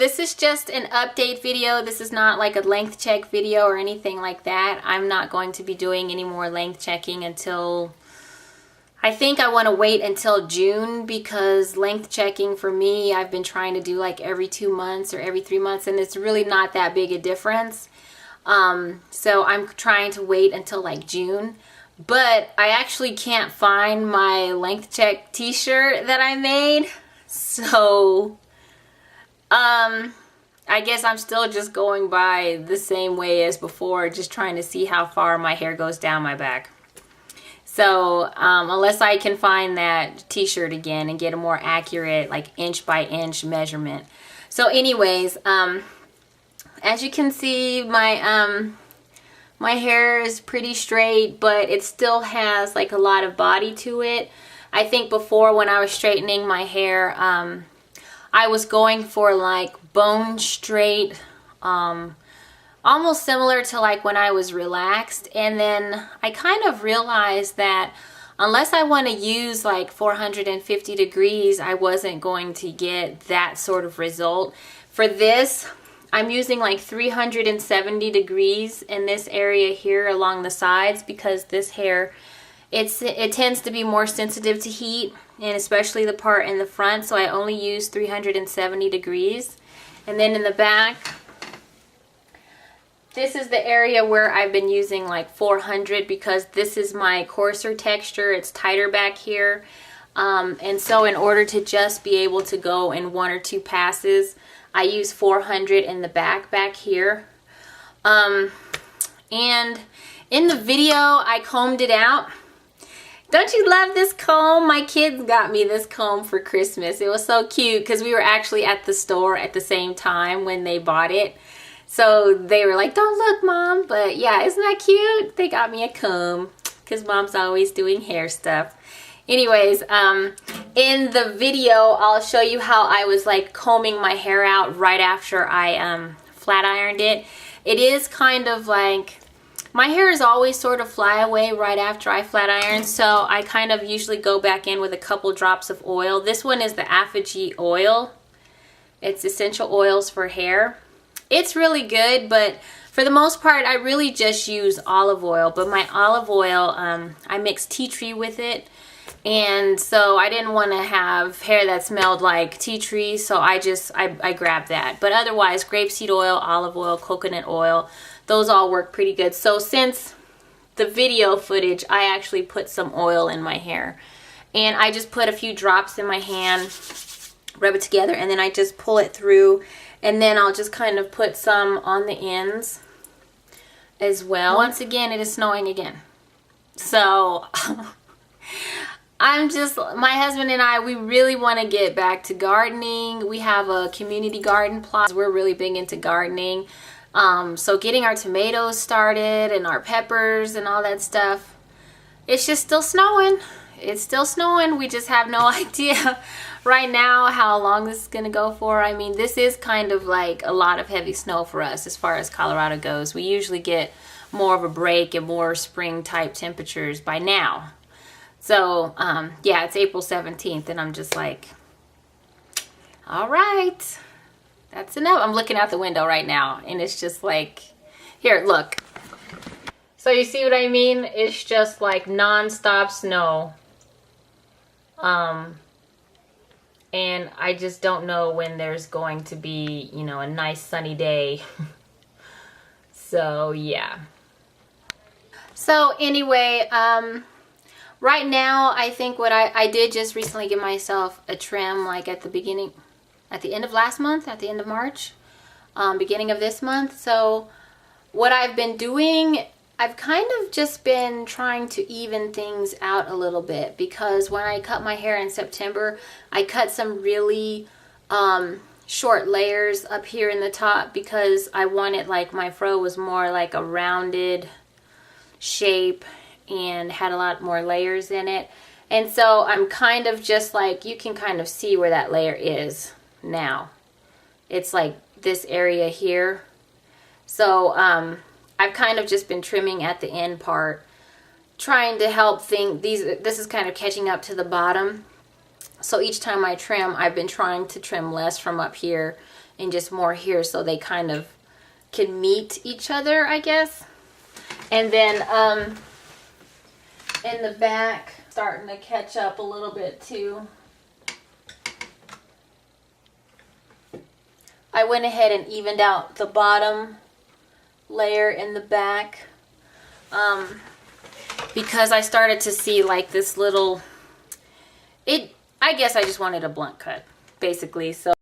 this is just an update video. This is not like a length check video or anything like that. I'm not going to be doing any more length checking until, I think I want to wait until June, because length checking for me, I've been trying to do like every 2 months or every 3 months, and it's really not that big a difference. So I'm trying to wait until like June. But I actually can't find my length check t-shirt that I made. So I guess I'm still just going by the same way as before, just trying to see how far my hair goes down my back. So unless I can find that t-shirt again and get a more accurate, like inch by inch measurement. So anyways, as you can see, my hair is pretty straight, but it still has like a lot of body to it. I think before, when I was straightening my hair, I was going for like bone straight, almost similar to like when I was relaxed. And then I kind of realized that unless I want to use like 450 degrees, I wasn't going to get that sort of result. For this, I'm using like 370 degrees in this area here along the sides, because this hair, it tends to be more sensitive to heat, and especially the part in the front, so I only use 370 degrees. And then in the back, this is the area where I've been using like 400, because this is my coarser texture. It's tighter back here. And so in order to just be able to go in 1 or 2 passes, I use 400 in the back here. And in the video, I combed it out. Don't you love this comb? My kids got me this comb for Christmas. It was so cute because we were actually at the store at the same time when they bought it. So they were like, "Don't look, Mom." But yeah, isn't that cute? They got me a comb because Mom's always doing hair stuff. Anyways, in the video, I'll show you how I was like combing my hair out right after I flat ironed it. It is kind of like, my hair is always sort of fly away right after I flat iron, so I kind of usually go back in with a couple drops of oil. This one is the FHI oil. It's essential oils for hair. It's really good, but for the most part, I really just use olive oil. But my olive oil, I mix tea tree with it. And so I didn't want to have hair that smelled like tea tree, so I grabbed that. But otherwise, grapeseed oil, olive oil, coconut oil, those all work pretty good. So since the video footage, I actually put some oil in my hair. And I just put a few drops in my hand, rub it together, and then I just pull it through. And then I'll just kind of put some on the ends as well. Once again, it is snowing again. So my husband and I, we really want to get back to gardening. We have a community garden plot. We're really big into gardening. So getting our tomatoes started and our peppers and all that stuff. It's just still snowing. It's still snowing. We just have no idea right now how long this is going to go for. I mean, this is kind of like a lot of heavy snow for us as far as Colorado goes. We usually get more of a break and more spring type temperatures by now. So, yeah, it's April 17th, and I'm just like, all right, that's enough. I'm looking out the window right now, and it's just like, here, look. So you see what I mean? It's just like non-stop snow. And I just don't know when there's going to be, you know, a nice sunny day. So, yeah. So, anyway, right now, I think what I did just recently give myself a trim, like at the end of last month, at the end of March, beginning of this month. So what I've been doing, I've kind of just been trying to even things out a little bit, because when I cut my hair in September, I cut some really short layers up here in the top, because I wanted, like, my fro was more like a rounded shape and had a lot more layers in it. And so I'm kind of just like, you can kind of see where that layer is now. It's like this area here. So I've kind of just been trimming at the end part, trying to help this is kind of catching up to the bottom. So each time I trim, I've been trying to trim less from up here and just more here so they kind of can meet each other, I guess. And then in the back, starting to catch up a little bit too. I went ahead and evened out the bottom layer in the back because I started to see like this little, I guess I just wanted a blunt cut basically. So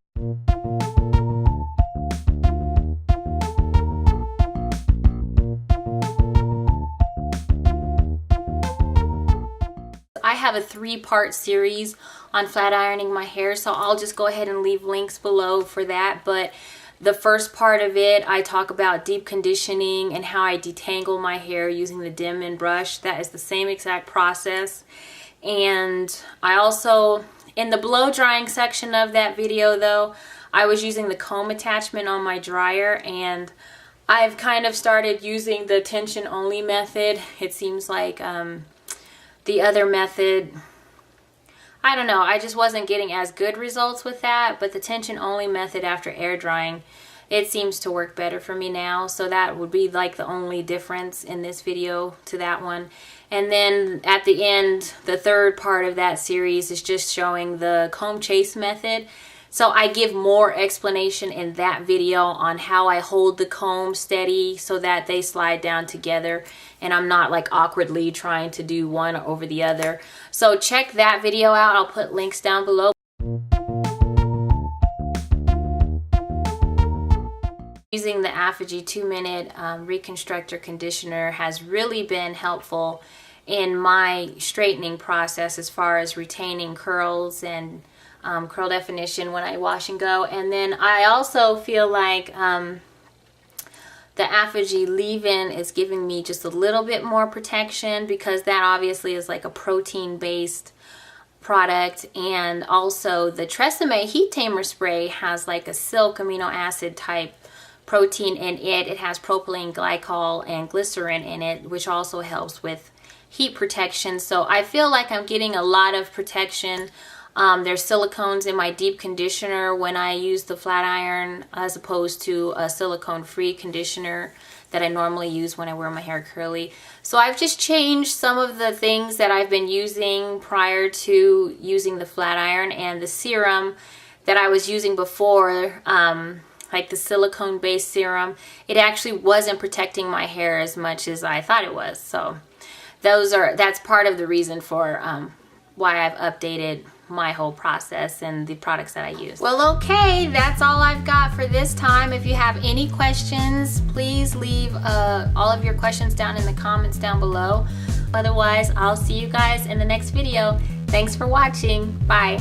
I have a 3-part series on flat ironing my hair, so I'll just go ahead and leave links below for that. But the first part of it, I talk about deep conditioning and how I detangle my hair using the Denman brush. That is the same exact process. And I also, in the blow drying section of that video though, I was using the comb attachment on my dryer, and I've kind of started using the tension only method. It seems like the other method, I don't know, I just wasn't getting as good results with that, but the tension only method after air drying, it seems to work better for me now. So that would be like the only difference in this video to that one. And then at the end, the third part of that series is just showing the comb chase method. So I give more explanation in that video on how I hold the comb steady so that they slide down together and I'm not like awkwardly trying to do one over the other. So check that video out. I'll put links down below. Using the FHI 2-minute reconstructor conditioner has really been helpful in my straightening process as far as retaining curls and curl definition when I wash and go. And then I also feel like the FHI leave-in is giving me just a little bit more protection because that obviously is like a protein based product. And also the Tresemme heat tamer spray has like a silk amino acid type protein in it. It has propylene glycol and glycerin in it, which also helps with heat protection. So I feel like I'm getting a lot of protection. There's silicones in my deep conditioner when I use the flat iron as opposed to a silicone free conditioner that I normally use when I wear my hair curly. So I've just changed some of the things that I've been using prior to using the flat iron, and the serum that I was using before, like the silicone based serum, it actually wasn't protecting my hair as much as I thought it was. So that's part of the reason for why I've updated my whole process and the products that I use. Well, okay, that's all I've got for this time. If you have any questions, please leave all of your questions down in the comments down below. Otherwise, I'll see you guys in the next video. Thanks for watching. Bye.